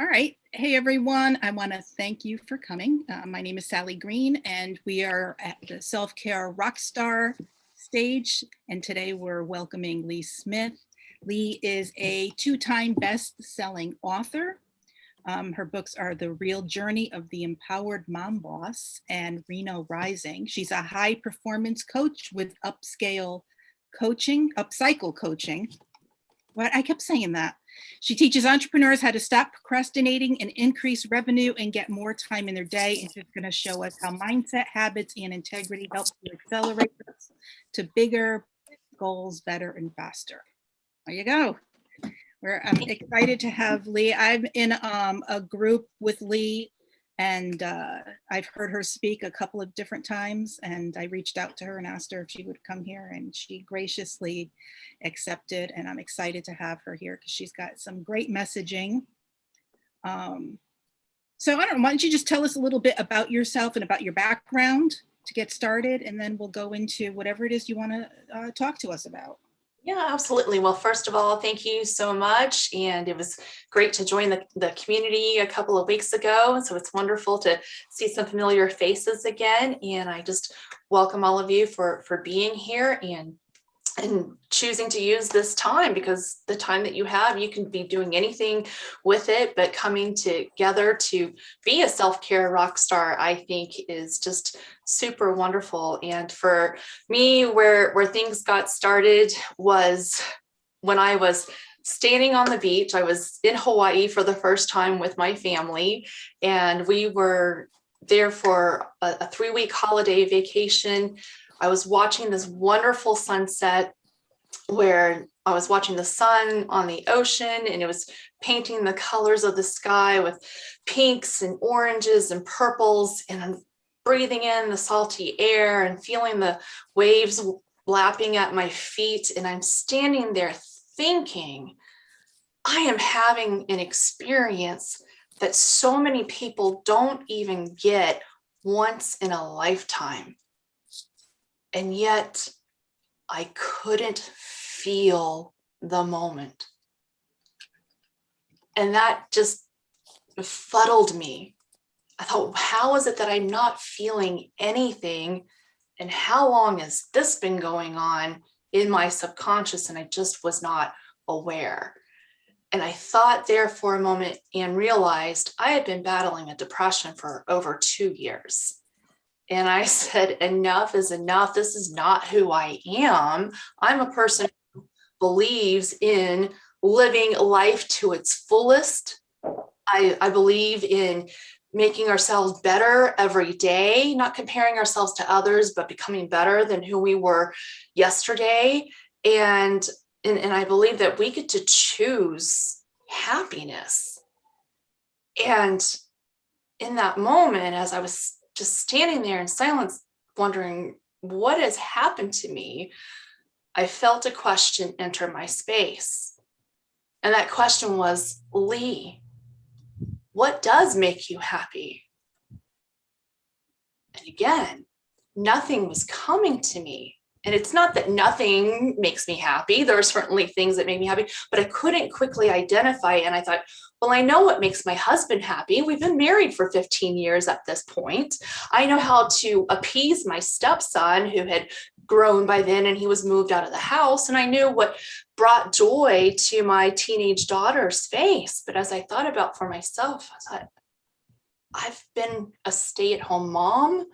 All right. Hey, everyone. I want to thank you for coming. My name is Sally Green, and we are at the Self-Care Rockstar stage. And today we're welcoming Lee Smith. Lee is a two-time best-selling author. Her books are The Real Journey of the Empowered Mom Boss and Reno Rising. She's a high-performance coach with upcycle coaching. What? I kept saying that. She teaches entrepreneurs how to stop procrastinating and increase revenue and get more time in their day. And she's going to show us how mindset, habits, and integrity help to accelerate us to bigger goals, better and faster. There you go. I'm excited to have Lee. I'm in a group with Lee, and I've heard her speak a couple of different times, and I reached out to her and asked her if she would come here, and she graciously accepted, and I'm excited to have her here because she's got some great messaging. So I don't know, why don't you just tell us a little bit about yourself and about your background to get started, and then we'll go into whatever it is you want to talk to us about. Yeah, absolutely. Well, first of all, thank you so much. And it was great to join the community a couple of weeks ago. So it's wonderful to see some familiar faces again. And I just welcome all of you for being here and choosing to use this time, because the time that you have, you can be doing anything with it, but coming together to be a self-care rock star, I think is just super wonderful. And for me, where things got started was when I was standing on the beach. I was in Hawaii for the first time with my family, and we were there for a 3-week holiday vacation. I was watching this wonderful sunset where I was watching the sun on the ocean, and it was painting the colors of the sky with pinks and oranges and purples. And I'm breathing in the salty air and feeling the waves lapping at my feet. And I'm standing there thinking, I am having an experience that so many people don't even get once in a lifetime. And yet I couldn't feel the moment. And that just befuddled me. I thought, how is it that I'm not feeling anything? And how long has this been going on in my subconscious? And I just was not aware. And I thought there for a moment and realized I had been battling a depression for over 2 years. And I said, enough is enough. This is not who I am. I'm a person who believes in living life to its fullest. I believe in making ourselves better every day, not comparing ourselves to others, but becoming better than who we were yesterday. And I believe that we get to choose happiness. And in that moment, as I was just standing there in silence, wondering what has happened to me, I felt a question enter my space. And that question was, Lee, what does make you happy? And again, nothing was coming to me. And it's not that nothing makes me happy. There are certainly things that make me happy, but I couldn't quickly identify. And I thought, well, I know what makes my husband happy. We've been married for 15 years at this point. I know how to appease my stepson, who had grown by then, and he was moved out of the house. And I knew what brought joy to my teenage daughter's face. But as I thought about for myself, I thought, I've been a stay-at-home mom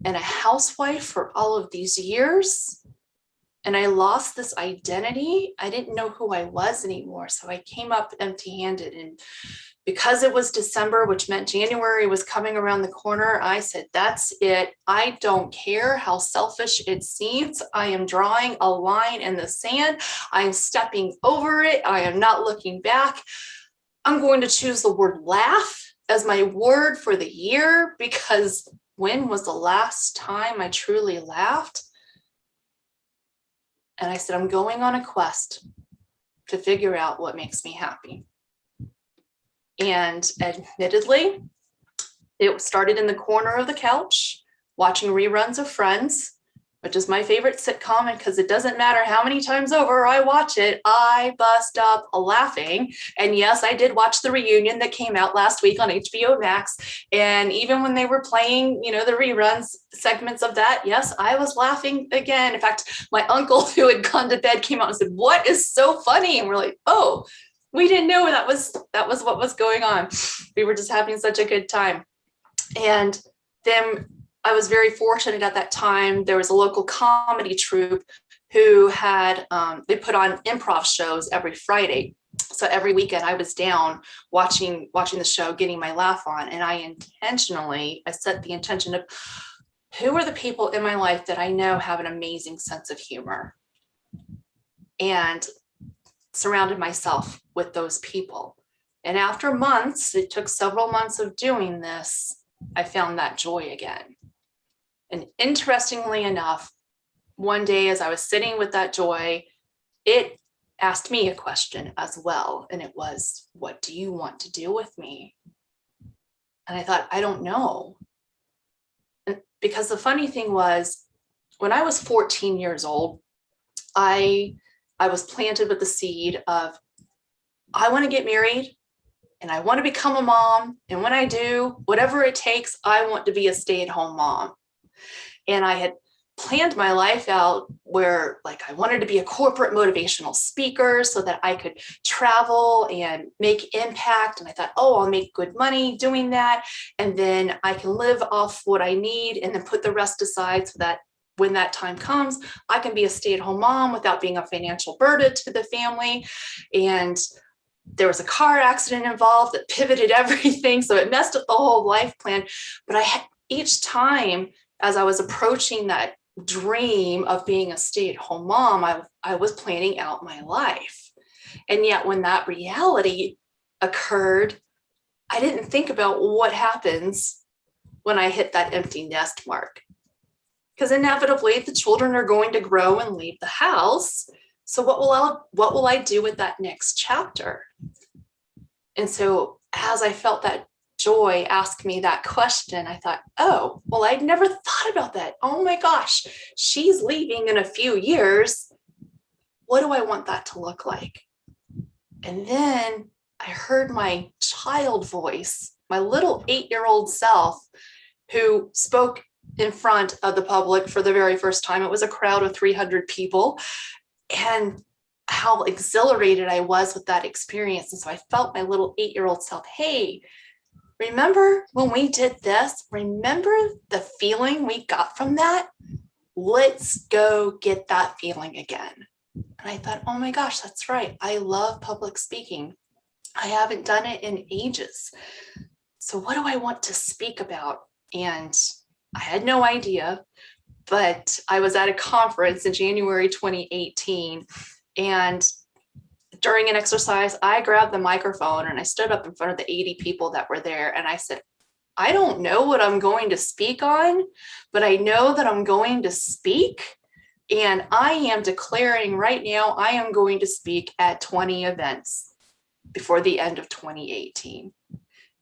and a housewife for all of these years. And I lost this identity. I didn't know who I was anymore. So I came up empty-handed. And because it was December, which meant January was coming around the corner, I said, that's it. I don't care how selfish it seems. I am drawing a line in the sand. I am stepping over it. I am not looking back. I'm going to choose the word laugh as my word for the year, because when was the last time I truly laughed? And I said, I'm going on a quest to figure out what makes me happy. And admittedly, it started in the corner of the couch, watching reruns of Friends, which is my favorite sitcom, because it doesn't matter how many times over I watch it, I bust up laughing. And yes, I did watch the reunion that came out last week on HBO Max. And even when they were playing, the reruns segments of that, yes, I was laughing again. In fact, my uncle who had gone to bed came out and said, "What is so funny?" And we're like, "Oh, we didn't know that was what was going on. We were just having such a good time." And then I was very fortunate at that time. There was a local comedy troupe who had, they put on improv shows every Friday. So every weekend I was down watching the show, getting my laugh on. And I set the intention of, who are the people in my life that I know have an amazing sense of humor? And surrounded myself with those people. And after months, it took several months of doing this, I found that joy again. And interestingly enough, one day as I was sitting with that joy, it asked me a question as well. And it was, "What do you want to do with me?" And I thought, I don't know. And because the funny thing was, when I was 14 years old, I was planted with the seed of, I want to get married and I want to become a mom. And when I do, whatever it takes, I want to be a stay-at-home mom. And I had planned my life out where, like, I wanted to be a corporate motivational speaker so that I could travel and make impact. And I thought, oh, I'll make good money doing that. And then I can live off what I need and then put the rest aside so that when that time comes, I can be a stay-at-home mom without being a financial burden to the family. And there was a car accident involved that pivoted everything. So it messed up the whole life plan. But each time as I was approaching that dream of being a stay-at-home mom, I was planning out my life. And yet when that reality occurred, I didn't think about what happens when I hit that empty nest mark. Because inevitably the children are going to grow and leave the house. So what will I do with that next chapter? And so as I felt that joy ask me that question, I thought, oh, well, I'd never thought about that. Oh my gosh, she's leaving in a few years. What do I want that to look like? And then I heard my child voice, my little 8-year-old self, who spoke in front of the public for the very first time. It was a crowd of 300 people. And how exhilarated I was with that experience. And so I felt my little 8-year-old self, hey, remember when we did this? Remember the feeling we got from that? Let's go get that feeling again. And I thought, oh my gosh, that's right. I love public speaking. I haven't done it in ages. So what do I want to speak about? And I had no idea, but I was at a conference in January 2018. And during an exercise, I grabbed the microphone and I stood up in front of the 80 people that were there. And I said, I don't know what I'm going to speak on, but I know that I'm going to speak. And I am declaring right now, I am going to speak at 20 events before the end of 2018.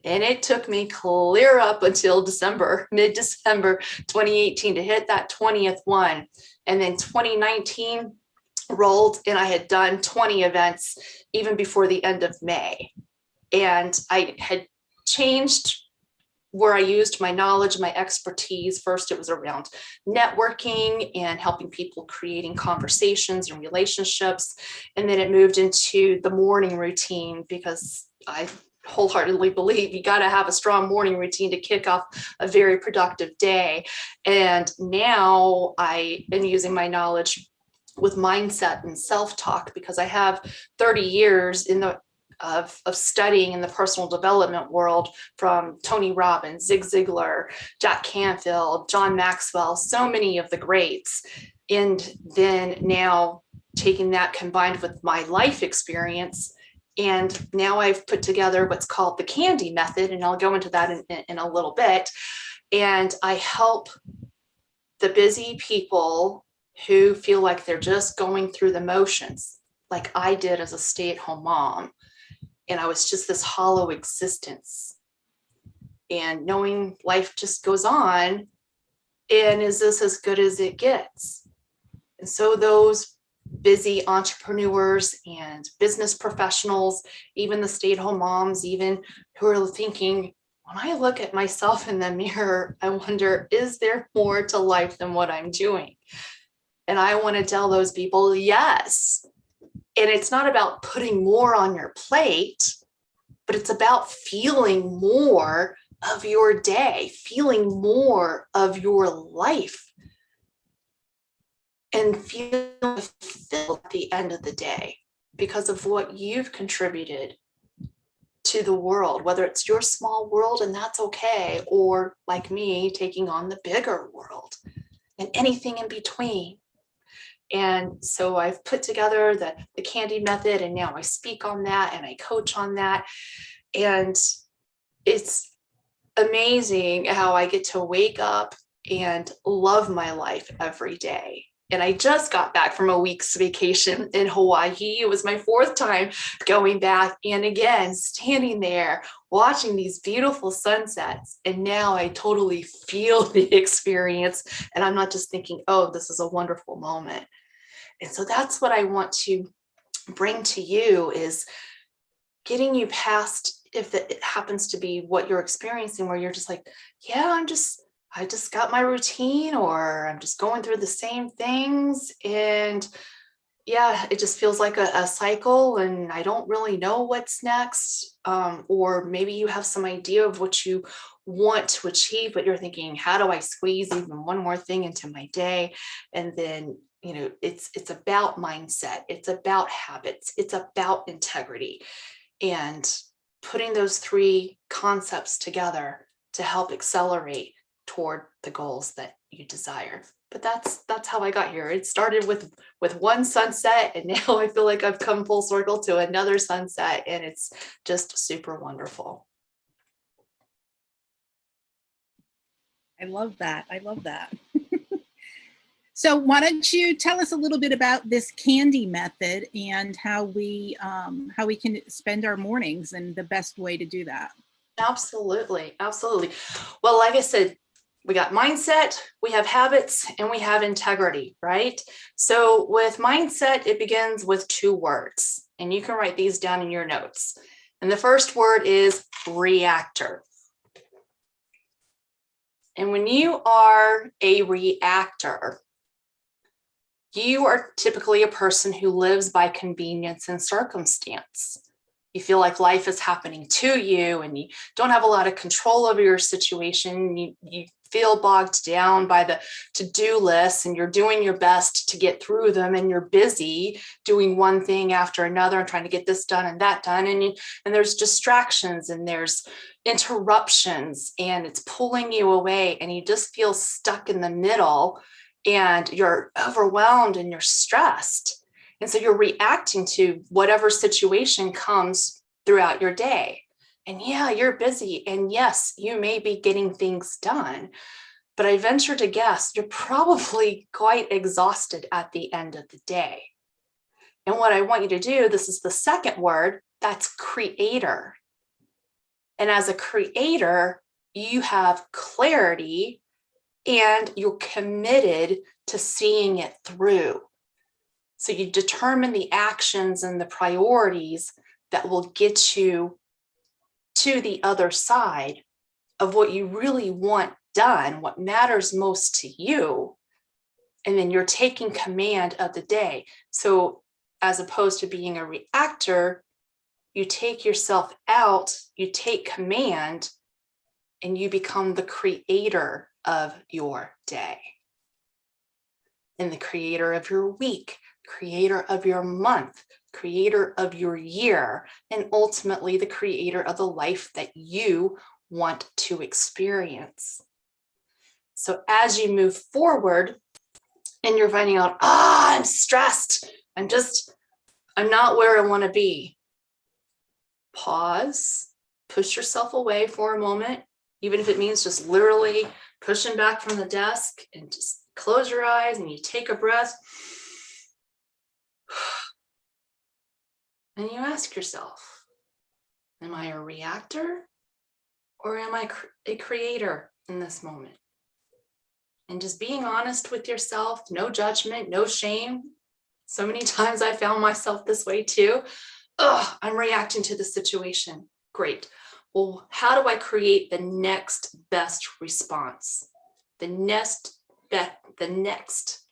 And it took me clear up until mid-December 2018 to hit that 20th one. And then 2019 rolled and I had done 20 events even before the end of May. And I had changed where I used my knowledge, my expertise. First, it was around networking and helping people creating conversations and relationships. And then it moved into the morning routine because I wholeheartedly believe you got to have a strong morning routine to kick off a very productive day. And now I am using my knowledge with mindset and self-talk because I have 30 years of studying in the personal development world from Tony Robbins, Zig Ziglar, Jack Canfield, John Maxwell, so many of the greats. And then now taking that combined with my life experience, and now I've put together what's called the Candy Method, and I'll go into that in a little bit. And I help the busy people who feel like they're just going through the motions, like I did as a stay-at-home mom. And I was just this hollow existence. And knowing life just goes on, And is this as good as it gets? And so those busy entrepreneurs and business professionals, even the stay-at-home moms, even who are thinking, when I look at myself in the mirror, I wonder, is there more to life than what I'm doing? And I want to tell those people, yes. And it's not about putting more on your plate, but it's about feeling more of your day, feeling more of your life, and feeling fulfilled at the end of the day because of what you've contributed to the world, whether it's your small world, and that's okay, or like me, taking on the bigger world and anything in between. And so I've put together the candy method, and now I speak on that and I coach on that. And it's amazing how I get to wake up and love my life every day. And I just got back from a week's vacation in Hawaii. It was my 4th time going back. And again, standing there, watching these beautiful sunsets. And now I totally feel the experience. And I'm not just thinking, oh, this is a wonderful moment. And so that's what I want to bring to you, is getting you past, if it happens to be what you're experiencing, where you're just like, yeah, I just got my routine, or I'm just going through the same things. And yeah, it just feels like a cycle, and I don't really know what's next. Or maybe you have some idea of what you want to achieve, but you're thinking, how do I squeeze even one more thing into my day? And then, it's about mindset. It's about habits. It's about integrity, and putting those 3 concepts together to help accelerate toward the goals that you desire. But that's how I got here. It started with one sunset, and now I feel like I've come full circle to another sunset, and it's just super wonderful. I love that. I love that. So why don't you tell us a little bit about this candy method and how we can spend our mornings and the best way to do that? Absolutely. Absolutely. Well, like I said, we got mindset, we have habits, and we have integrity, right? So with mindset, it begins with 2 words, and you can write these down in your notes. And the first word is reactor. And when you are a reactor, you are typically a person who lives by convenience and circumstance. You feel like life is happening to you, and you don't have a lot of control over your situation. You feel bogged down by the to-do list, and you're doing your best to get through them, and you're busy doing one thing after another and trying to get this done and that done. And there's distractions, and there's interruptions, and it's pulling you away, and you just feel stuck in the middle, and you're overwhelmed and you're stressed. And so you're reacting to whatever situation comes throughout your day. And yeah, you're busy. And yes, you may be getting things done. But I venture to guess you're probably quite exhausted at the end of the day. And what I want you to do, this is the second word, that's creator. And as a creator, you have clarity, and you're committed to seeing it through. So you determine the actions and the priorities that will get you to the other side of what you really want done, what matters most to you. And then you're taking command of the day. So as opposed to being a reactor, you take yourself out, you take command, and you become the creator of your day, and the creator of your week, creator of your month, creator of your year, and ultimately the creator of the life that you want to experience. So as you move forward and you're finding out, I'm stressed, I'm not where I want to be. Pause, push yourself away for a moment, even if it means just literally pushing back from the desk, and just close your eyes and you take a breath. And you ask yourself, am I a reactor, or am I a creator in this moment? and just being honest with yourself, no judgment, no shame. So many times I found myself this way too. Oh, I'm reacting to the situation. Great. Well, how do I create the next best response? The next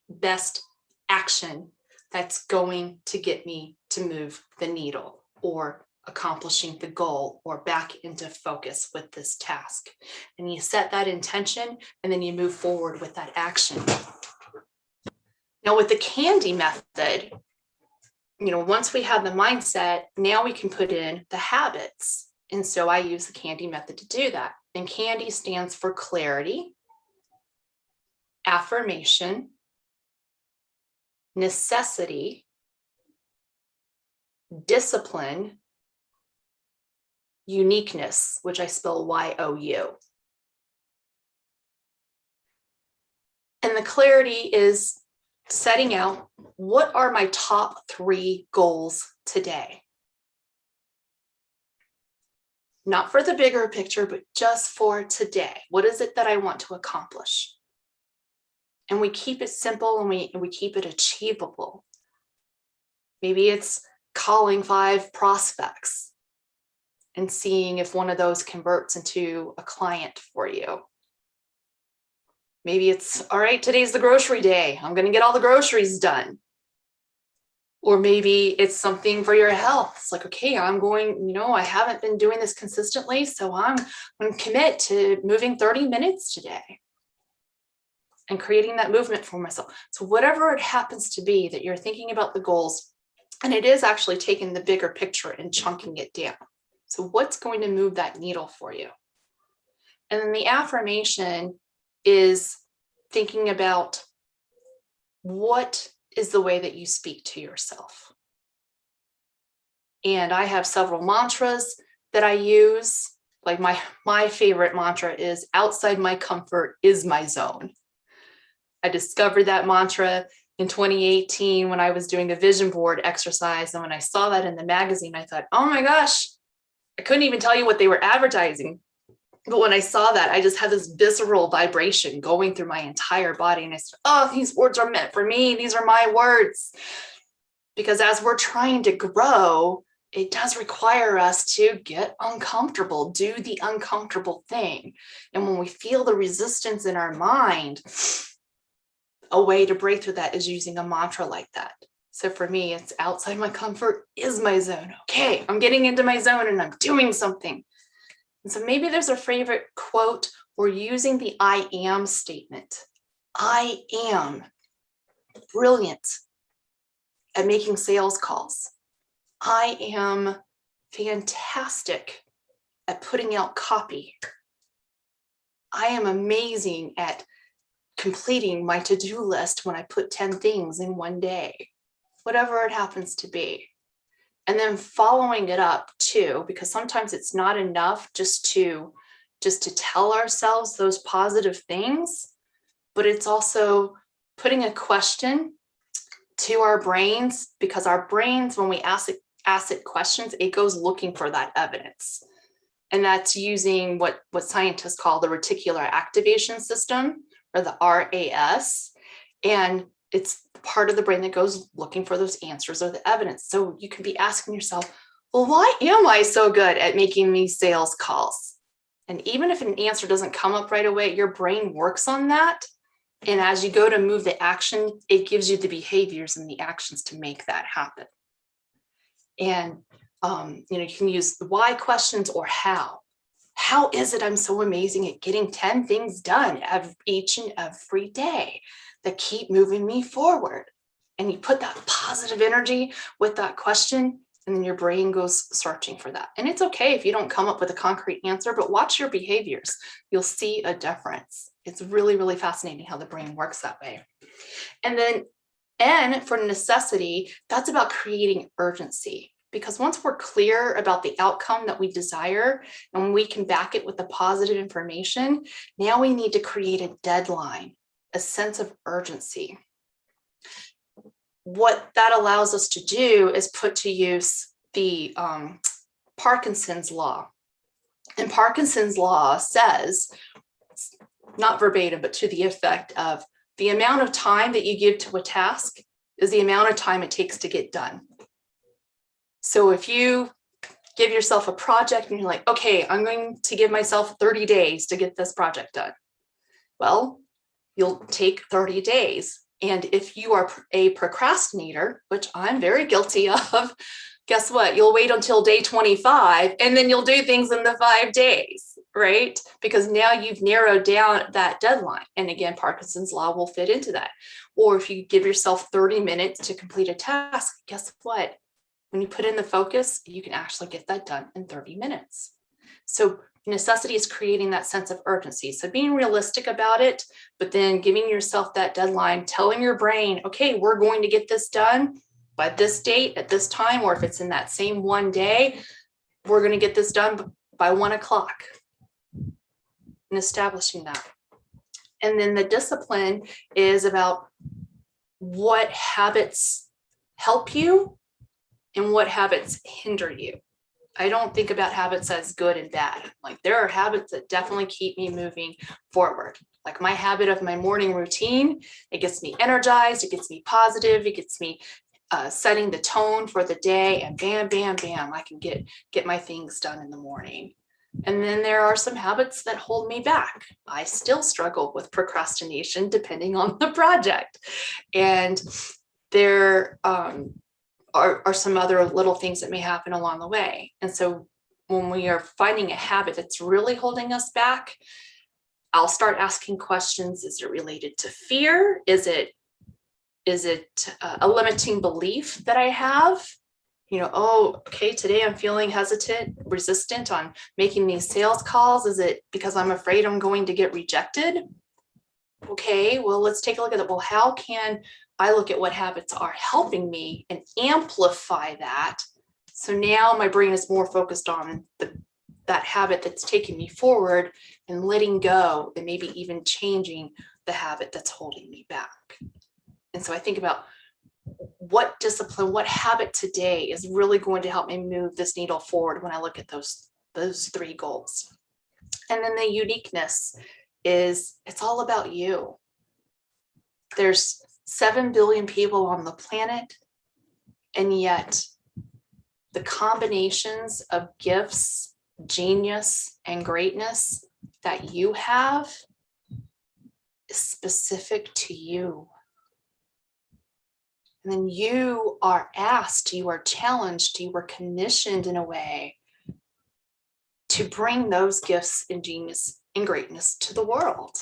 best action that's going to get me to move the needle or accomplishing the goal or back into focus with this task. And you set that intention and then you move forward with that action. Now with the candy method, once we have the mindset, now we can put in the habits. And so I use the candy method to do that. And candy stands for clarity, affirmation, necessity, discipline, uniqueness, which I spell Y-O-U. And the clarity is setting out, what are my top 3 goals today? Not for the bigger picture, but just for today. What is it that I want to accomplish? And we keep it simple and we keep it achievable. Maybe it's calling 5 prospects and seeing if one of those converts into a client for you. Maybe it's, all right, today's the grocery day. I'm going to get all the groceries done. Or maybe it's something for your health. It's like, okay, I'm going, I haven't been doing this consistently, so I'm going to commit to moving 30 minutes today and creating that movement for myself. So whatever it happens to be that you're thinking about the goals, and it is actually taking the bigger picture and chunking it down. So what's going to move that needle for you? And then the affirmation is thinking about what is the way that you speak to yourself. And I have several mantras that I use. Like my favorite mantra is, outside my comfort is my zone. I discovered that mantra in 2018 when I was doing a vision board exercise. And when I saw that in the magazine, I thought, oh my gosh, I couldn't even tell you what they were advertising. But when I saw that, I just had this visceral vibration going through my entire body. And I said, oh, these words are meant for me. These are my words. Because as we're trying to grow, it does require us to get uncomfortable, do the uncomfortable thing. And when we feel the resistance in our mind, a way to break through that is using a mantra like that. So for me, it's outside my comfort is my zone. Okay, I'm getting into my zone and I'm doing something. And so maybe there's a favorite quote or using the I am statement. I am brilliant at making sales calls. I am fantastic at putting out copy. I am amazing at completing my to-do list when I put 10 things in one day, whatever it happens to be. And then following it up too, because sometimes it's not enough just to tell ourselves those positive things, but it's also putting a question to our brains, because our brains, when we ask it questions, it goes looking for that evidence. And that's using what scientists call the reticular activation system, or the RAS. And it's part of the brain that goes looking for those answers or the evidence. So you can be asking yourself, well, why am I so good at making these sales calls? And even if an answer doesn't come up right away, your brain works on that. And as you go to move the action, it gives you the behaviors and the actions to make that happen. And you can use the why questions or how. How is it I'm so amazing at getting 10 things done each and every day that keep moving me forward? And you put that positive energy with that question, and then your brain goes searching for that. And it's okay if you don't come up with a concrete answer, but watch your behaviors. You'll see a difference. It's really, really fascinating how the brain works that way. And then N for necessity, that's about creating urgency. Because once we're clear about the outcome that we desire and we can back it with the positive information, now we need to create a deadline, a sense of urgency. What that allows us to do is put to use the Parkinson's law. And Parkinson's law says not verbatim, but to the effect of the amount of time that you give to a task is the amount of time it takes to get done. So if you give yourself a project and you're like, okay, I'm going to give myself 30 days to get this project done. Well, you'll take 30 days. And if you are a procrastinator, which I'm very guilty of, guess what? You'll wait until day 25 and then you'll do things in the 5 days, right? Because now you've narrowed down that deadline. And again, Parkinson's law will fit into that. Or if you give yourself 30 minutes to complete a task, guess what? When you put in the focus, you can actually get that done in 30 minutes. So necessity is creating that sense of urgency. So being realistic about it, but then giving yourself that deadline, telling your brain, okay, we're going to get this done by this date at this time, or if it's in that same one day, we're going to get this done by 1 o'clock, and establishing that. And then the discipline is about what habits help you and what habits hinder you. I don't think about habits as good and bad. Like there are habits that definitely keep me moving forward. Like my habit of my morning routine, it gets me energized, it gets me positive, it gets me setting the tone for the day, and bam, bam, bam, I can get my things done in the morning. And then there are some habits that hold me back. I still struggle with procrastination depending on the project. And there are some other little things that may happen along the way. And so when we are finding a habit that's really holding us back, I'll start asking questions. Is it related to fear? Is it a limiting belief that I have? You know, oh, okay, today I'm feeling hesitant, resistant on making these sales calls. Is it because I'm afraid I'm going to get rejected? Okay, well, let's take a look at it. Well, how can I look at what habits are helping me and amplify that? So now my brain is more focused on that habit that's taking me forward and letting go, and maybe even changing the habit that's holding me back. And so I think about what discipline, what habit today is really going to help me move this needle forward when I look at those 3 goals. And then the uniqueness is, it's all about you. There's 7 billion people on the planet, and yet the combinations of gifts, genius, and greatness that you have is specific to you. And then you are asked, you are challenged, you were commissioned in a way to bring those gifts and genius and greatness to the world.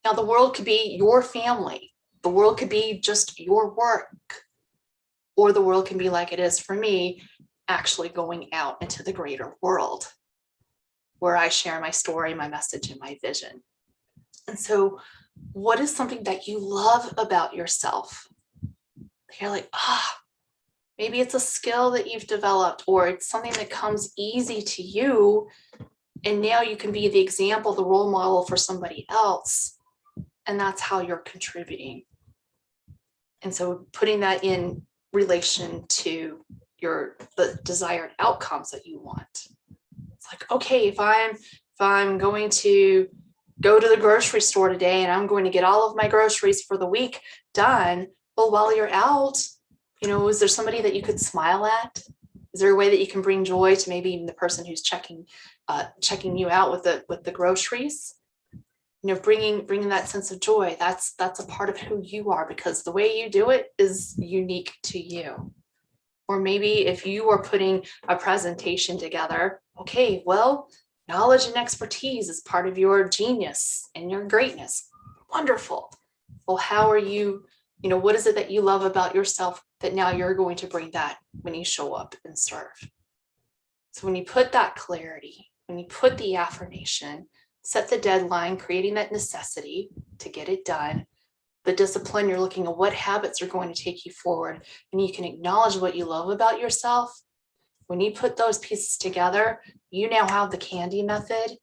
Now, the world could be your family. The world could be just your work. Or the world can be like it is for me, actually going out into the greater world, where I share my story, my message, and my vision. And so what is something that you love about yourself? You're like, maybe it's a skill that you've developed, or it's something that comes easy to you. And now you can be the example, the role model for somebody else. And that's how you're contributing. And so putting that in relation to the desired outcomes that you want. It's like, okay, if I'm going to go to the grocery store today and I'm going to get all of my groceries for the week done, well, while you're out, is there somebody that you could smile at? Is there a way that you can bring joy to maybe even the person who's checking you out with the groceries? Bringing that sense of joy. That's a part of who you are, because the way you do it is unique to you. Or maybe if you are putting a presentation together, okay, well, knowledge and expertise is part of your genius and your greatness. Wonderful. Well, how are you? What is it that you love about yourself that now you're going to bring that when you show up and serve? So when you put that clarity, when you put the affirmation, set the deadline, creating that necessity to get it done, the discipline, you're looking at what habits are going to take you forward, and you can acknowledge what you love about yourself. When you put those pieces together, you now have the candy method,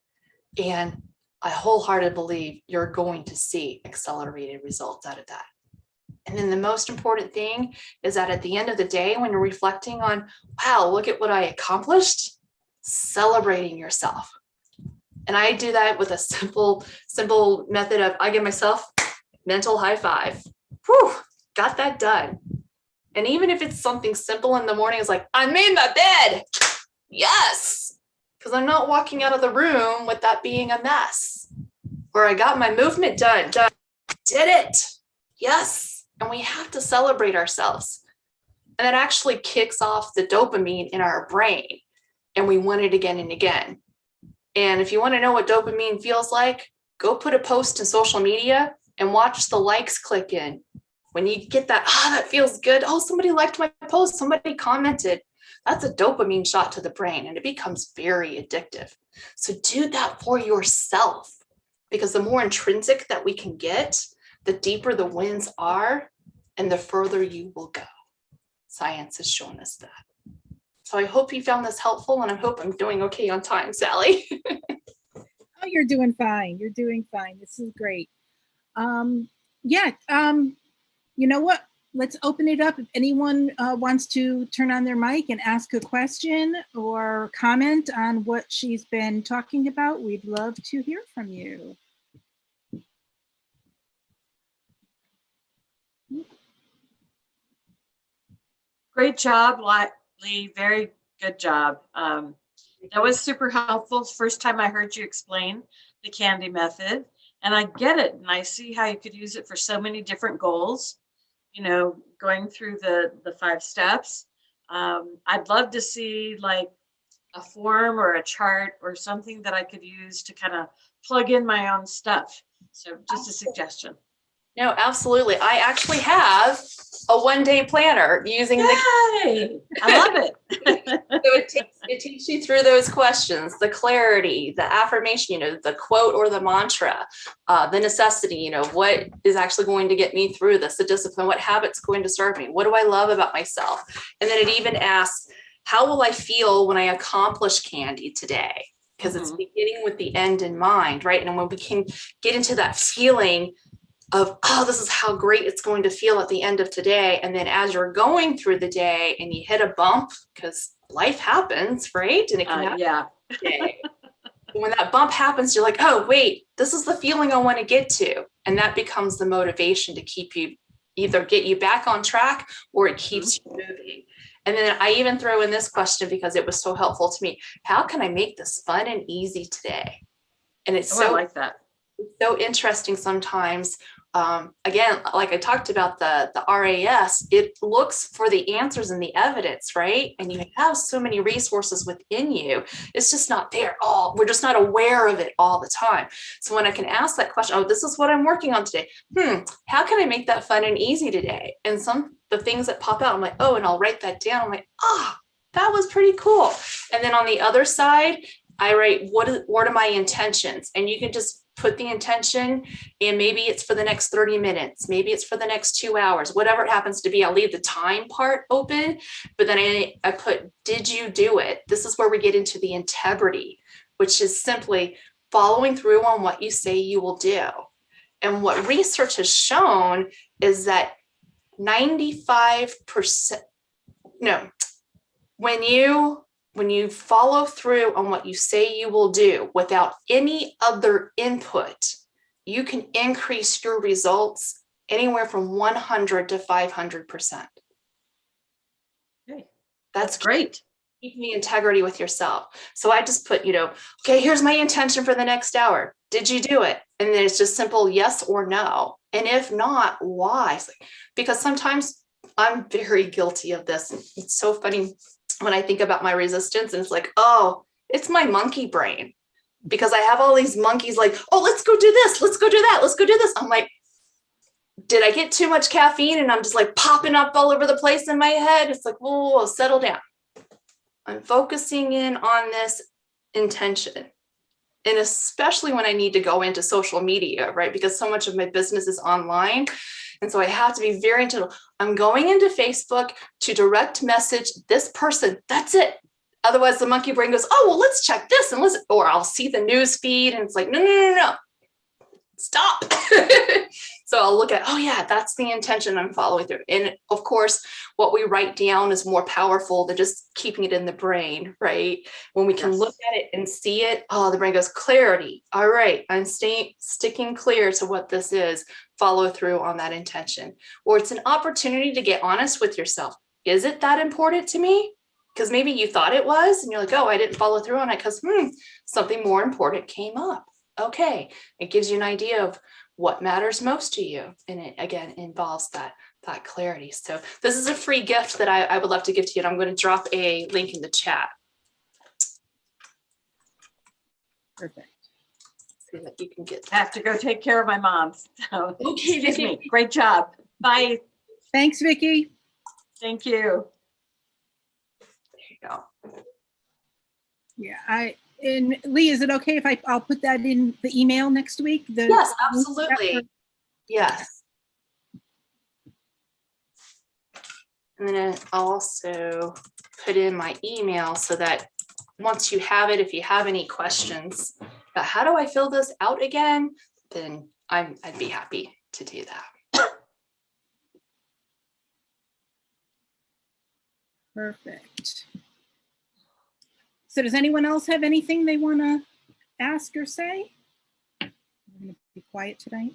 and I wholeheartedly believe you're going to see accelerated results out of that. And then the most important thing is that at the end of the day, when you're reflecting on, wow, look at what I accomplished, celebrating yourself. And I do that with a simple method of, I give myself mental high five. Whew, got that done. And even if it's something simple in the morning, it's like, I made my bed. Yes. Because I'm not walking out of the room with that being a mess. Or I got my movement done. Did it. Yes. And we have to celebrate ourselves. And that actually kicks off the dopamine in our brain. And we want it again and again. And if you want to know what dopamine feels like, go put a post in social media and watch the likes click in. When you get that, that feels good. Oh, somebody liked my post. Somebody commented. That's a dopamine shot to the brain, and it becomes very addictive. So do that for yourself, because the more intrinsic that we can get, the deeper the wins are and the further you will go. Science has shown us that. So I hope you found this helpful, and I hope I'm doing okay on time, Sally. Oh, you're doing fine. You're doing fine. This is great. You know what? Let's open it up. If anyone wants to turn on their mic and ask a question or comment on what she's been talking about, we'd love to hear from you. Great job, Lee. Very good job. That was super helpful. First time I heard you explain the candy method, and I get it. And I see how you could use it for so many different goals, you know, going through the 5 steps. I'd love to see like a form or a chart or something that I could use to kind of plug in my own stuff. So just a suggestion. No, absolutely. I actually have a 1-day planner using Yay! I love it. So it takes you through those questions, the clarity, the affirmation, you know, the quote or the mantra, the necessity, you know, what is actually going to get me through this, the discipline, what habits going to serve me, what do I love about myself? And then it even asks, how will I feel when I accomplish candy today? Because it's beginning with the end in mind, right? And when we can get into that feeling of, oh, this is how great it's going to feel at the end of today. And then as you're going through the day and you hit a bump, because life happens, right? And it can happen today. When that bump happens, you're like, oh, wait, this is the feeling I want to get to. And that becomes the motivation to keep you, either get you back on track or it keeps you moving. And then I even throw in this question because it was so helpful to me. How can I make this fun and easy today? And it's I like that. It's so interesting sometimes. Again, like I talked about the RAS, it looks for the answers and the evidence, right? And you have so many resources within you. It's just not there. We're just not aware of it all the time. So when I can ask that question, oh, this is what I'm working on today. How can I make that fun and easy today? And the things that pop out, I'm like, oh, and I'll write that down. I'm like, that was pretty cool. And then on the other side, I write, what are my intentions? And you can just put the intention, and maybe it's for the next 30 minutes, maybe it's for the next 2 hours, whatever it happens to be. I'll leave the time part open, but then I put, did you do it? This is where we get into the integrity, which is simply following through on what you say you will do. And what research has shown is that 95%, when you follow through on what you say you will do without any other input, you can increase your results anywhere from 100 to 500%. Okay. That's great. Keeping the integrity with yourself. So I just put, okay, here's my intention for the next hour. Did you do it? And then it's just simple yes or no. And if not, why? Because sometimes I'm very guilty of this. It's so funny when I think about my resistance, and it's like, oh, it's my monkey brain, because I have all these monkeys like, oh, let's go do this. Let's go do that. Let's go do this. I'm like, did I get too much caffeine? And I'm just like popping up all over the place in my head. It's like, whoa, settle down. I'm focusing in on this intention. And especially when I need to go into social media, right? Because so much of my business is online. And so I have to be very intentional. I'm going into Facebook to direct message this person. That's it. Otherwise, the monkey brain goes, oh, well, let's check this. Or I'll see the news feed. And it's like, no. stop. So I'll look at, oh yeah, that's the intention I'm following through. And of course, what we write down is more powerful than just keeping it in the brain, right? When we can look at it and see it, oh, the brain goes, clarity. All right, I'm sticking clear to what this is, follow through on that intention. Or it's an opportunity to get honest with yourself. Is it that important to me? Because maybe you thought it was, and you're like, oh, I didn't follow through on it because something more important came up. Okay, it gives you an idea of what matters most to you. And it, again, involves that clarity. So this is a free gift that I would love to give to you. And I'm going to drop a link in the chat. Perfect. So that you can get I have to go take care of my mom. So, okay, excuse me. Great job. Bye. Thanks, Vicki. Thank you. There you go. Yeah, and Lee, is it okay if I'll put that in the email next week? Yes, absolutely. Yes. And then I'll also put in my email so that once you have it, if you have any questions about how do I fill this out again, then I'd be happy to do that. Perfect. So does anyone else have anything they want to ask or say? I'm going to be quiet tonight.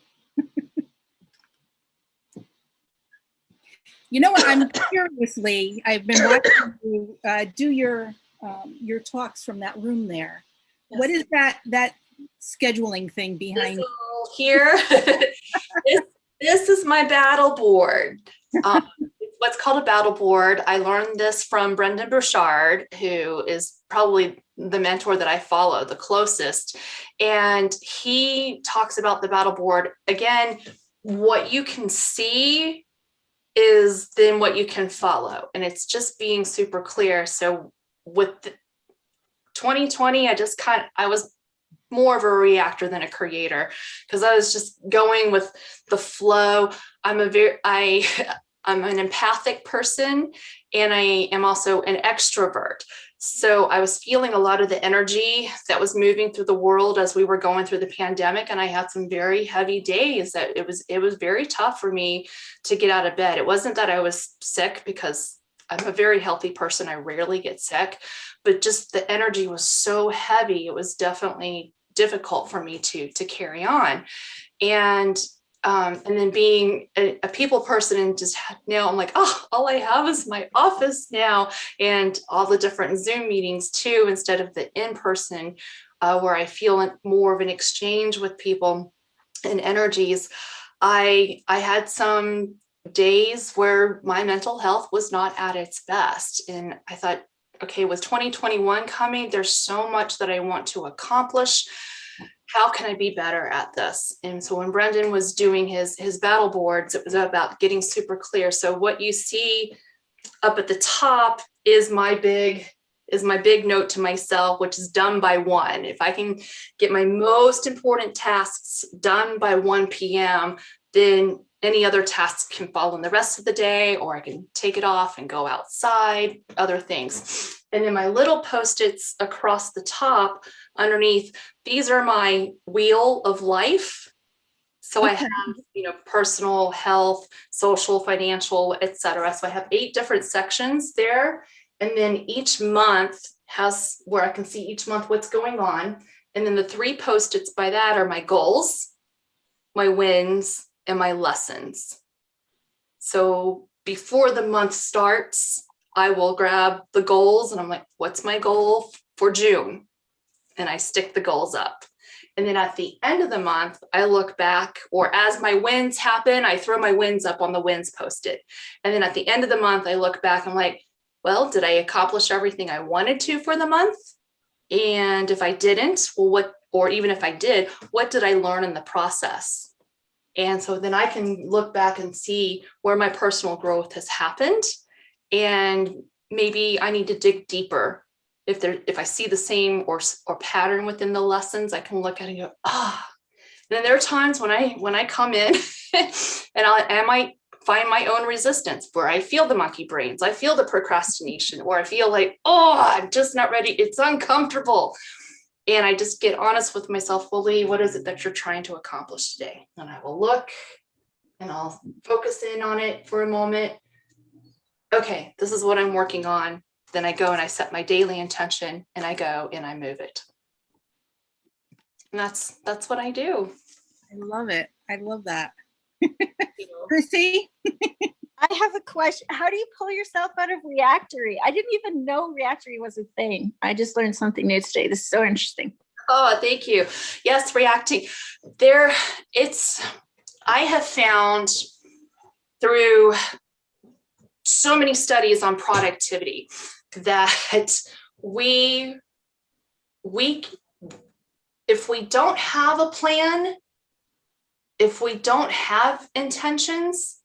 You know what? I'm curiously, I've been watching you do your talks from that room there. Yes. What is that scheduling thing behind here? This is my battle board. What's called a battle board. I learned this from Brendan Burchard, who is probably the mentor that I follow the closest. And he talks about the battle board. Again, what you can see is then what you can follow. And it's just being super clear. So with 2020, I was more of a reactor than a creator because I was just going with the flow. I'm an empathic person, and I am also an extrovert. So I was feeling a lot of the energy that was moving through the world as we were going through the pandemic. And I had some very heavy days that it was very tough for me to get out of bed. It wasn't that I was sick, because I'm a very healthy person. I rarely get sick, but just the energy was so heavy. It was definitely difficult for me to carry on. And then being a people person, and just now I'm like, oh, all I have is my office now, and all the different Zoom meetings too, instead of the in-person where I feel more of an exchange with people and energies. I had some days where my mental health was not at its best. And I thought, okay, with 2021 coming, there's so much that I want to accomplish. How can I be better at this? And so when Brendan was doing his battle boards, it was about getting super clear. So what you see up at the top is my big note to myself, which is done by 1. If I can get my most important tasks done by 1 p.m., then any other tasks can fall in the rest of the day, or I can take it off and go outside, other things. And then my little Post-its across the top underneath, these are my wheel of life. So I have, personal, health, social, financial, etc. So I have 8 different sections there. And then each month has where I can see each month what's going on. And then the 3 Post-its by that are my goals, my wins, and my lessons. So before the month starts, I will grab the goals and I'm like, what's my goal for June? And I stick the goals up. And then at the end of the month, I look back, or as my wins happen, I throw my wins up on the wins Post-it. And then at the end of the month, I look back, I'm like, well, did I accomplish everything I wanted to for the month? And if I didn't, well, or even if I did, what did I learn in the process? And so then I can look back and see where my personal growth has happened. And maybe I need to dig deeper. If I see the same or pattern within the lessons, I can look at it and go, ah. And then there are times when I come in and I might find my own resistance, where I feel the monkey brains, I feel the procrastination, or I feel like, oh, I'm just not ready. It's uncomfortable. And I just get honest with myself, well, Lee, what is it that you're trying to accomplish today? And I will look and I'll focus in on it for a moment. Okay, this is what I'm working on. Then I go and I set my daily intention and I go and I move it. And that's what I do. I love it. I love that. Chrissy? I have a question. How do you pull yourself out of reactory? I didn't even know reactory was a thing. I just learned something new today. This is so interesting. Oh, thank you. Yes, reacting. I have found through so many studies on productivity that we if we don't have a plan, if we don't have intentions,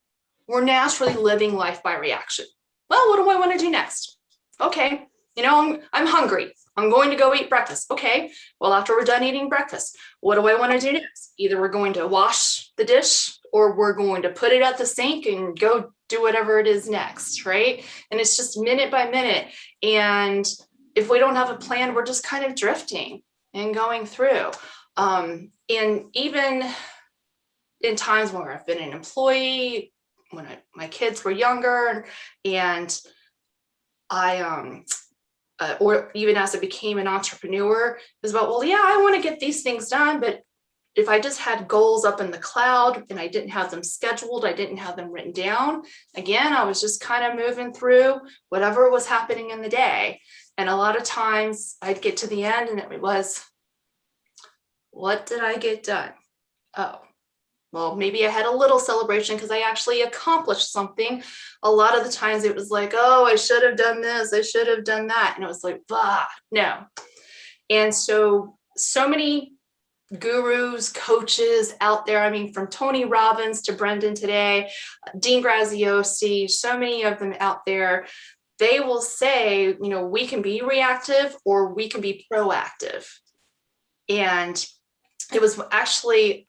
we're naturally living life by reaction. Well, what do I want to do next? Okay, I'm hungry. I'm going to go eat breakfast. Okay, well, after we're done eating breakfast, what do I want to do next? Either we're going to wash the dish or we're going to put it at the sink and go do whatever it is next, right? And it's just minute by minute. And if we don't have a plan, we're just kind of drifting and going through. And even in times where I've been an employee, when my kids were younger, and I or even as I became an entrepreneur, it was about, well, yeah, I want to get these things done, but if I just had goals up in the cloud and I didn't have them scheduled, I didn't have them written down, again, I was just kind of moving through whatever was happening in the day. And a lot of times I'd get to the end and it was, what did I get done? Oh, well, maybe I had a little celebration because I actually accomplished something. A lot of the times it was like, oh, I should have done this, I should have done that. And it was like, bah, no. And so many gurus, coaches out there, I mean, from Tony Robbins to Brendan today, Dean Graziosi, so many of them out there, they will say, we can be reactive or we can be proactive. And it was actually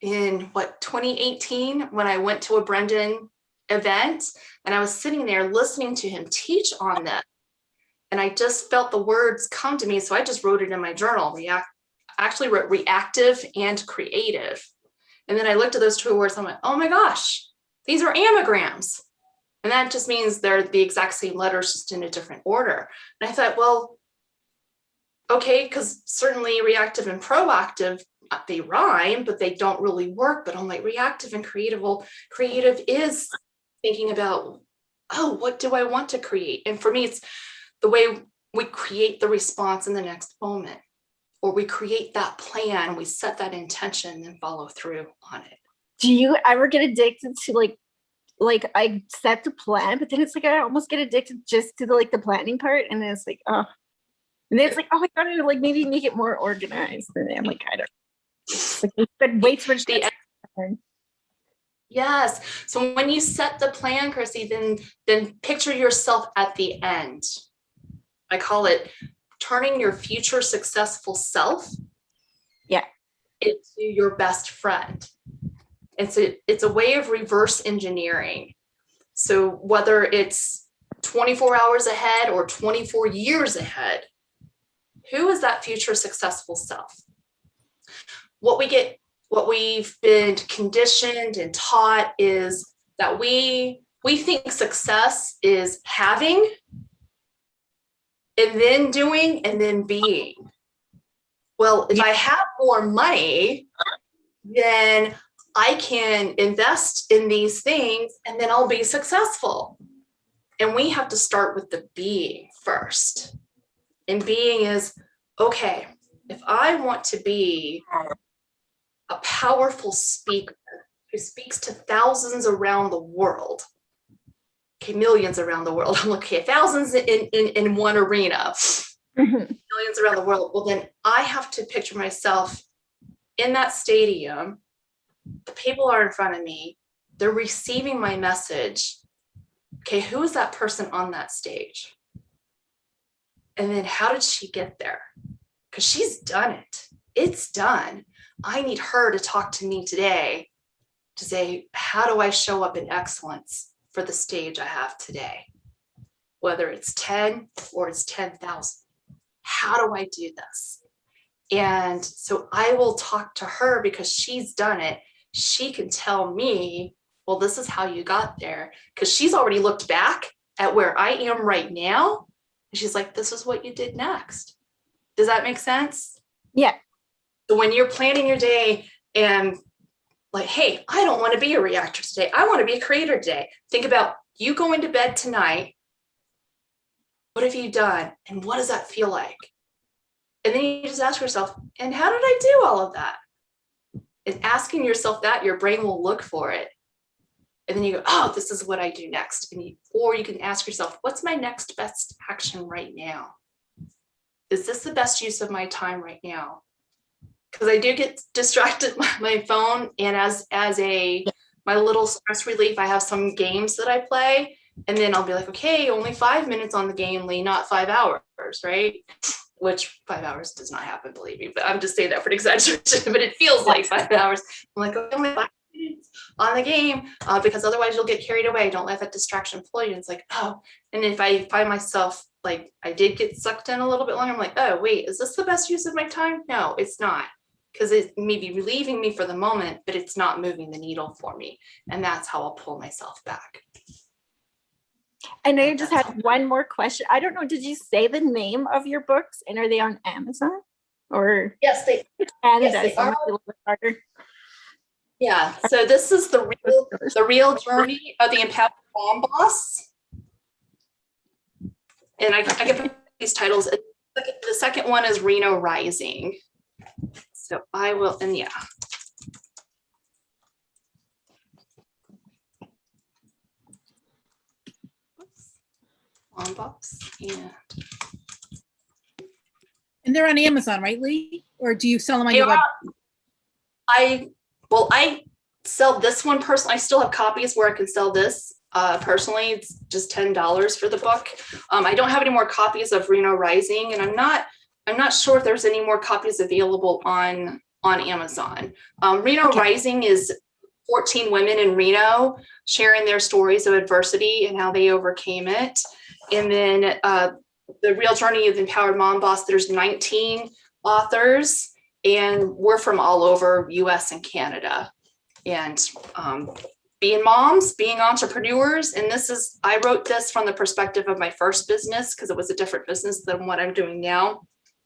in 2018 when I went to a Brendan event and I was sitting there listening to him teach on that. And I just felt the words come to me. So I just wrote it in my journal. I actually wrote reactive and creative. And then I looked at those two words and I went, oh my gosh, these are anagrams. And that just means they're the exact same letters, just in a different order. And I thought, well, okay, because certainly reactive and proactive, they rhyme, but they don't really work. But I'm like, reactive and creative. Well, creative is thinking about, oh, what do I want to create? And for me, it's the way we create the response in the next moment, or we create that plan, we set that intention and follow through on it. Do you ever get addicted to like I set the plan, but then it's like I almost get addicted just to the planning part, and then it's like, oh, and then it's like, oh, I gotta maybe make it more organized. And I'm like, I don't. Like I spend way too much time. Yes. So when you set the plan, Chrissy, then picture yourself at the end. I call it turning your future successful self into your best friend. It's a way of reverse engineering. So whether it's 24 hours ahead or 24 years ahead, who is that future successful self? What we've been conditioned and taught is that we think success is having and then doing and then being. Well, if I have more money, then I can invest in these things and then I'll be successful. And we have to start with the being first. And being is, okay, if I want to be a powerful speaker who speaks to thousands around the world, okay, millions around the world, I'm like, okay, thousands in one arena, millions around the world, well, then I have to picture myself in that stadium. The people are in front of me, they're receiving my message. Okay, who is that person on that stage? And then how did she get there? Because she's done it. It's done. I need her to talk to me today to say, how do I show up in excellence for the stage I have today? Whether it's 10 or it's 10,000. How do I do this? And so I will talk to her because she's done it. She can tell me, well, this is how you got there. Because she's already looked back at where I am right now. And she's like, this is what you did next. Does that make sense? Yeah. So when you're planning your day and like, hey, I don't want to be a reactor today. I want to be a creator today. Think about you going to bed tonight. What have you done? And what does that feel like? And then you just ask yourself, and how did I do all of that? And asking yourself that, your brain will look for it. And then you go, oh, this is what I do next. Or you can ask yourself, what's my next best action right now? Is this the best use of my time right now? Because I do get distracted by my phone. And as my little stress relief, I have some games that I play. And then I'll be like, okay, only 5 minutes on the game, Lee, not 5 hours, right? Which 5 hours does not happen, believe me. But I'm just saying that for an exaggeration, but it feels like 5 hours. I'm like, okay, only 5 minutes on the game, because otherwise you'll get carried away. Don't let that distraction pull you. It's like, oh, and if I find myself like I did get sucked in a little bit longer, I'm like, oh, wait, is this the best use of my time? No, it's not. Because it may be relieving me for the moment, but it's not moving the needle for me. And that's how I'll pull myself back. I know you just had one more question. I don't know, did you say the name of your books, and are they on Amazon or Yes, they Canada? yes, they So it might are. be a little bit harder. Yeah, so this is the real journey of the empowered mom boss. And I can put these titles. The second one is Reno Rising. So I will, and yeah. Mom boss And they're on Amazon, right, Lee? Or do you sell them on They your web? I sell this one personally. I still have copies where I can sell this personally. It's just $10 for the book. I don't have any more copies of Reno Rising, and I'm not sure if there's any more copies available on Amazon. Reno Rising is 14 women in Reno sharing their stories of adversity and how they overcame it. And then the real journey of the empowered mom boss, there's 19 authors, and we're from all over US and Canada. And being moms, being entrepreneurs, and I wrote this from the perspective of my first business because it was a different business than what I'm doing now.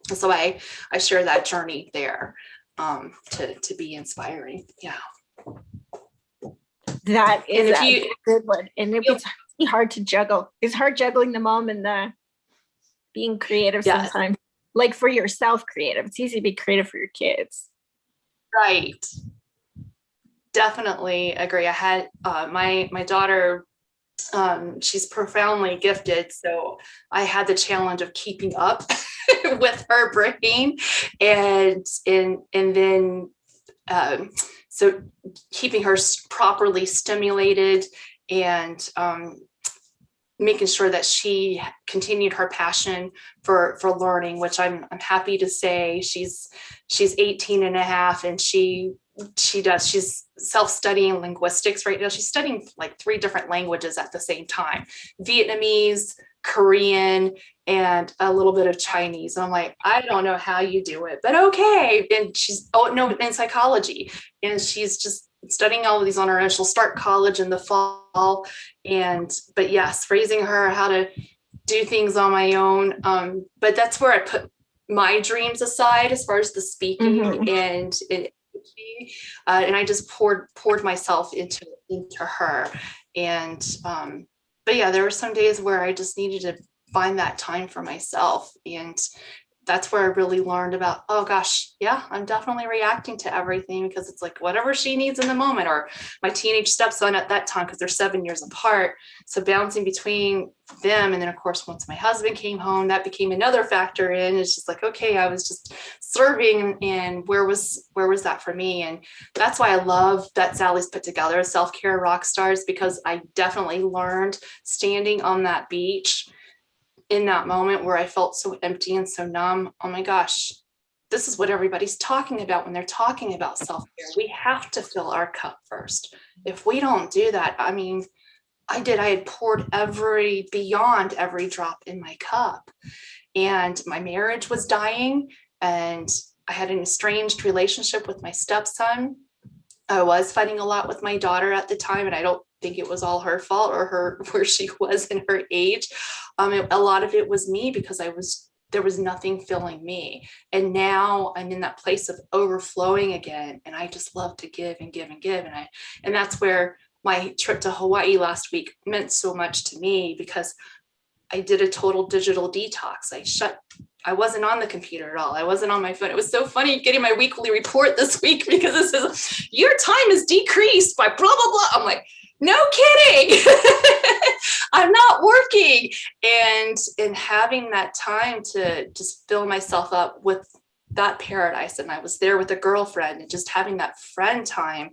So I share that journey there to be inspiring. Yeah. That is And if a good one. And it's really hard to juggle. It's hard juggling the mom and the being creative sometimes. Like for yourself creative. It's easy to be creative for your kids. Right. Definitely agree. I had my daughter, she's profoundly gifted. So I had the challenge of keeping up with her brain and then so keeping her properly stimulated and making sure that she continued her passion for learning, which I'm happy to say she's 18 and a half, and she's self-studying linguistics right now. She's studying like 3 different languages at the same time: Vietnamese, Korean, and a little bit of Chinese. And I'm like, I don't know how you do it, but okay. And she's in psychology, and she's just studying all of these on her own. She'll start college in the fall. But yes, raising her how to do things on my own. But that's where I put my dreams aside as far as the speaking and I just poured myself into her. And but yeah, there were some days where I just needed to find that time for myself, and that's where I really learned about, oh gosh, yeah, I'm definitely reacting to everything because it's like whatever she needs in the moment. Or my teenage stepson at that time, because they're 7 years apart, so bouncing between them. And then of course, once my husband came home, that became another factor in. It's just like, okay, I was just serving, and where was that for me? And that's why I love that Sally's put together Self-Care Rockstars, because I definitely learned standing on that beach in that moment where I felt so empty and so numb. Oh my gosh, this is what everybody's talking about when they're talking about self-care. We have to fill our cup first. If we don't do that, I mean, I had poured beyond every drop in my cup, and my marriage was dying, and I had an estranged relationship with my stepson. I was fighting a lot with my daughter at the time, and I don't think it was all her fault or her where she was in her age. A lot of it was me, because there was nothing filling me. And now I'm in that place of overflowing again. And I just love to give and give and give. And that's where my trip to Hawaii last week meant so much to me, because I did a total digital detox. I wasn't on the computer at all. I wasn't on my phone. It was so funny getting my weekly report this week, because it says your time is decreased by blah, blah, blah. I'm like, no kidding. I'm not working. And having that time to just fill myself up with that paradise. And I was there with a girlfriend, and just having that friend time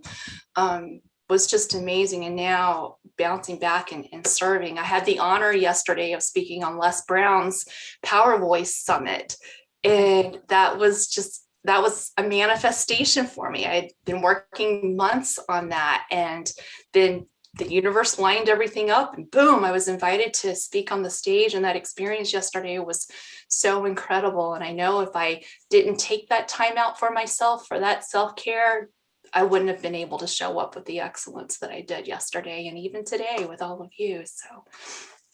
was just amazing. And now bouncing back and serving. I had the honor yesterday of speaking on Les Brown's Power Voice Summit. And that was a manifestation for me. I had been working months on that, and then the universe lined everything up, and boom, I was invited to speak on the stage. And that experience yesterday was so incredible. And I know if I didn't take that time out for myself, for that self-care, I wouldn't have been able to show up with the excellence that I did yesterday, and even today with all of you. So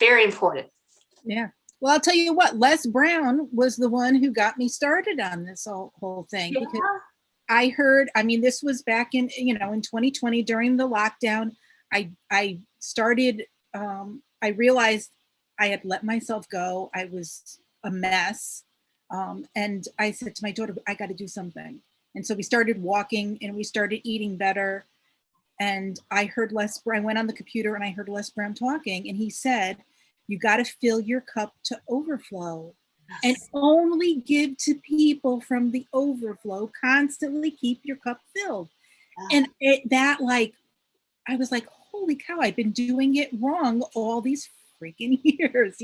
very important. Yeah. Well, I'll tell you what, Les Brown was the one who got me started on this whole thing. Yeah. Because I heard, I mean, this was back in, in 2020 during the lockdown. I started, I realized I had let myself go. I was a mess. And I said to my daughter, I got to do something. And so we started walking, and we started eating better. And I went on the computer, and I heard Les Brown talking, and he said, you got to fill your cup to overflow. Yes. And only give to people from the overflow. Constantly keep your cup filled. Yes. And I was like, holy cow, I've been doing it wrong all these freaking years.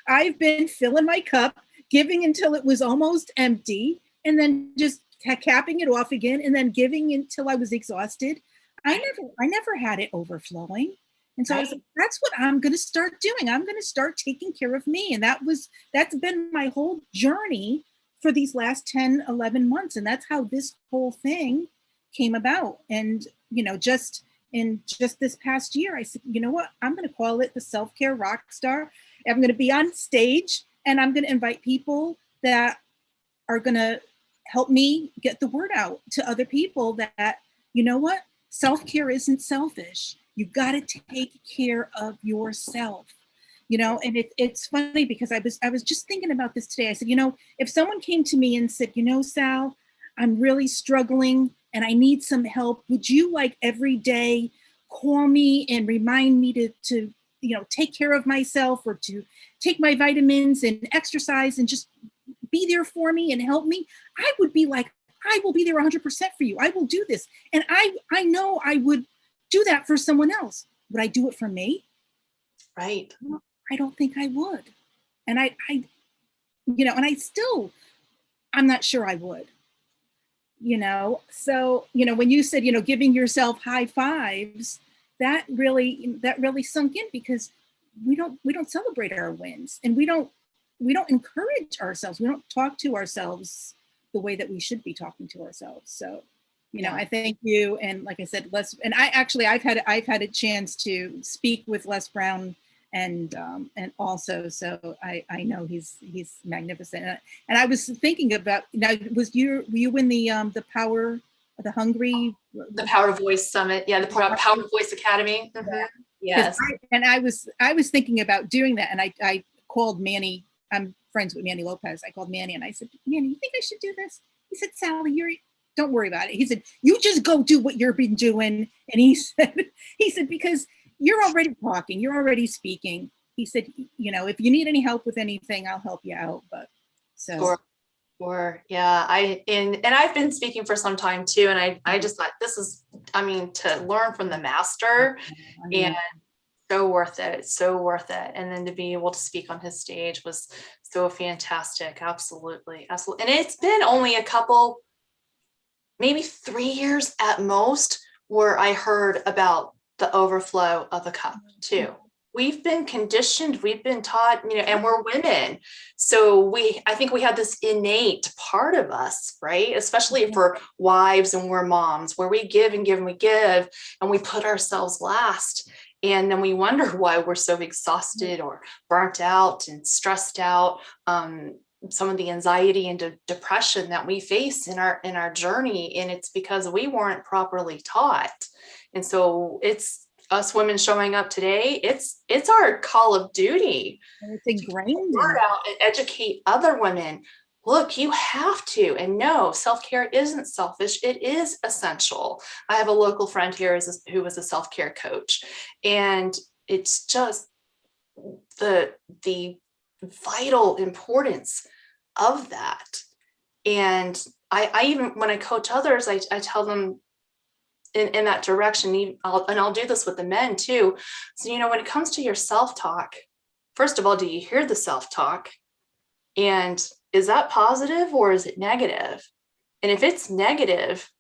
I've been filling my cup, giving until it was almost empty, and then just capping it off again, and then giving until I was exhausted. I never had it overflowing. And so I was like, that's what I'm going to start doing. I'm going to start taking care of me. And that's been my whole journey for these last 10, 11 months. And that's how this whole thing came about. And, just this past year, I said, you know what, I'm going to call it the Self-Care Rockstar. I'm going to be on stage, and I'm going to invite people that are going to help me get the word out to other people that, you know what, self-care isn't selfish. You've got to take care of yourself, and it's funny, because I was just thinking about this today. I said, if someone came to me and said, Sal, I'm really struggling and I need some help. Would you every day call me and remind me to take care of myself, or to take my vitamins and exercise and just be there for me and help me? I would be like, I will be there 100% for you. I will do this. And I know I would do that for someone else. Would I do it for me? Right. No, I don't think I would. And I'm not sure I would, so, when you said, giving yourself high fives, that really sunk in, because we don't celebrate our wins, and we don't encourage ourselves. We don't talk to ourselves the way that we should be talking to ourselves. So, I thank you. And like I said, I've had a chance to speak with Les Brown, and also, so I know he's magnificent. And I was thinking about, now, were you in the Power Voice Summit? Yeah, the Power Voice Academy. Mm-hmm. Yes. I was thinking about doing that, and I called Manny. I'm friends with Manny Lopez. I called Manny, and I said, Manny, you think I should do this? He said, Sally, don't worry about it. He said, you just go do what you've been doing. And he said, because you're already talking, you're already speaking. He said, if you need any help with anything, I'll help you out. But so. Sure. Yeah. I've been speaking for some time too. And I just thought this is, to learn from the master, and so worth it. It's so worth it. And then to be able to speak on his stage was so fantastic. Absolutely. Absolutely. And it's been only a couple, maybe 3 years at most, where I heard about the overflow of a cup too. we've been conditioned, we've been taught, and we're women. So I think we have this innate part of us, right? Especially if we're wives and we're moms, where we give and give and we give, and we put ourselves last. And then we wonder why we're so exhausted or burnt out and stressed out. Some of the anxiety and depression that we face in our journey, and it's because we weren't properly taught. And so it's us women showing up today. It's our call of duty. And it's ingrained Word out and educate other women. Look, you have to. And no, self-care isn't selfish. It is essential. I have a local friend here who was a self-care coach, and it's just the vital importance of that. And I even, when I coach others, I tell them in that direction, and I'll do this with the men too. So, when it comes to your self-talk, first of all, do you hear the self-talk? And is that positive or is it negative? And if it's negative,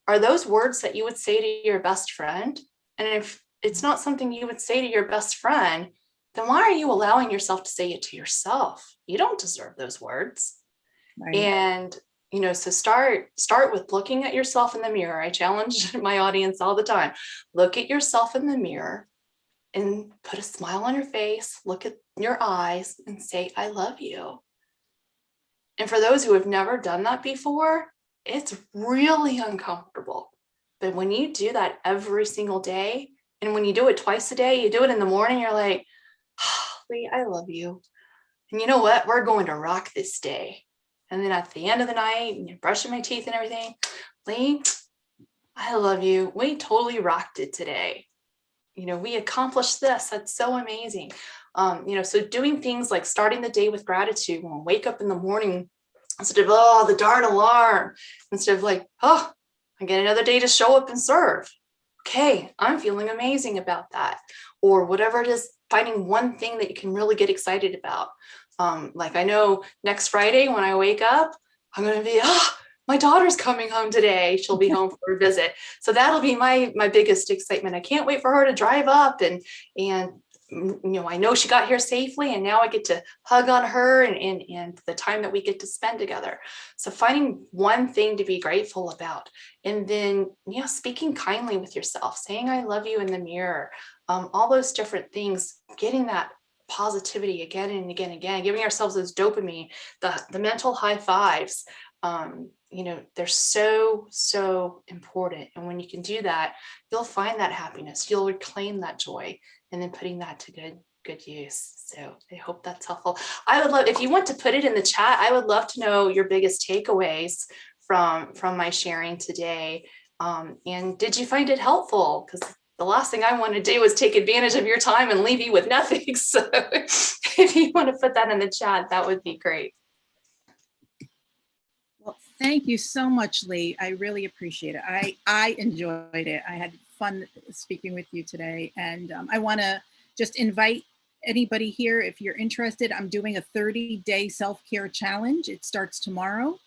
are those words that you would say to your best friend? And if it's not something you would say to your best friend, then why are you allowing yourself to say it to yourself? You don't deserve those words. Right. And, so start with looking at yourself in the mirror. I challenge my audience all the time. Look at yourself in the mirror and put a smile on your face, look at your eyes and say, I love you. And for those who have never done that before, it's really uncomfortable. But when you do that every single day, and when you do it twice a day, you do it in the morning, you're like, oh, Lee, I love you. And you know what? We're going to rock this day. And then at the end of the night, and you're brushing my teeth and everything, Lee, I love you. We totally rocked it today. We accomplished this. That's so amazing. So doing things like starting the day with gratitude, when we wake up in the morning, instead of, oh, the darn alarm, instead of like, oh, I get another day to show up and serve. Okay, I'm feeling amazing about that. Or whatever it is, finding one thing that you can really get excited about. Like I know next Friday when I wake up, I'm going to be, my daughter's coming home today. She'll be home for a visit. So that'll be my biggest excitement. I can't wait for her to drive up and I know she got here safely, and now I get to hug on her and the time that we get to spend together. So finding one thing to be grateful about, and then, speaking kindly with yourself, saying, I love you in the mirror, all those different things, getting that positivity again and again and again, giving ourselves those dopamine, the mental high fives. They're so important. And when you can do that, you'll find that happiness, you'll reclaim that joy, and then putting that to good use. So I hope that's helpful. I would love, if you want to put it in the chat, I would love to know your biggest takeaways from my sharing today. And did you find it helpful? Because the last thing I want to do is take advantage of your time and leave you with nothing. So if you want to put that in the chat, that would be great. Well, thank you so much, Lee. I really appreciate it. I enjoyed it. I had fun speaking with you today. And I want to just invite anybody here, if you're interested, I'm doing a 30-day self-care challenge. It starts tomorrow.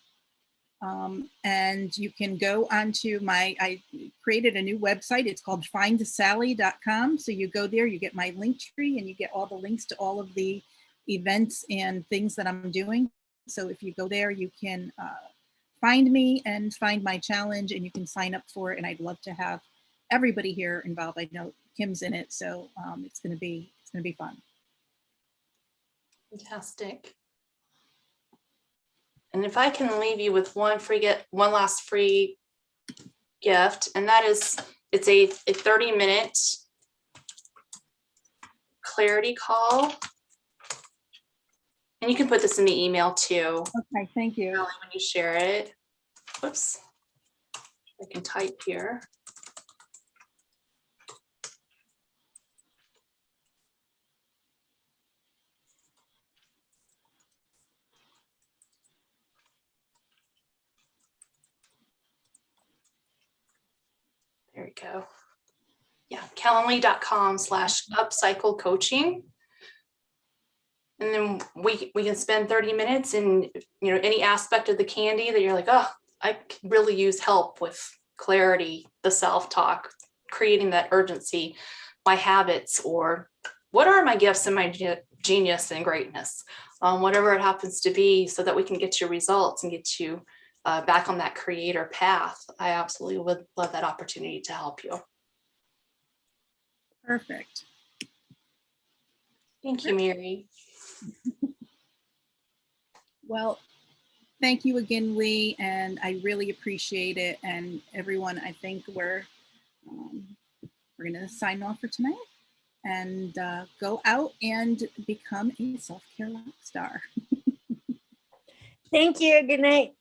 And you can go onto I created a new website. It's called findsally.com. So you go there, you get my link tree, and you get all the links to all of the events and things that I'm doing. So if you go there, you can find me and find my challenge, and you can sign up for it. And I'd love to have everybody here involved. I know Kim's in it, so it's gonna be fun. Fantastic. And if I can leave you with one last free gift, and that is, it's a 30-minute clarity call. And you can put this in the email too. Okay, thank you. When you share it. Whoops. I can type here. There we go. Yeah, calendly.com/upcycle coaching. And then we can spend 30 minutes in, any aspect of the candy that you're like, oh, I could really use help with clarity, the self-talk, creating that urgency, my habits, or what are my gifts and my genius and greatness, whatever it happens to be, so that we can get you results and get you back on that creator path. I absolutely would love that opportunity to help you. Perfect. Thank you, Mary. Well, thank you again, Lee, and I really appreciate it. And everyone, I think we're going to sign off for tonight and go out and become a self-care rock star. Thank you. Good night.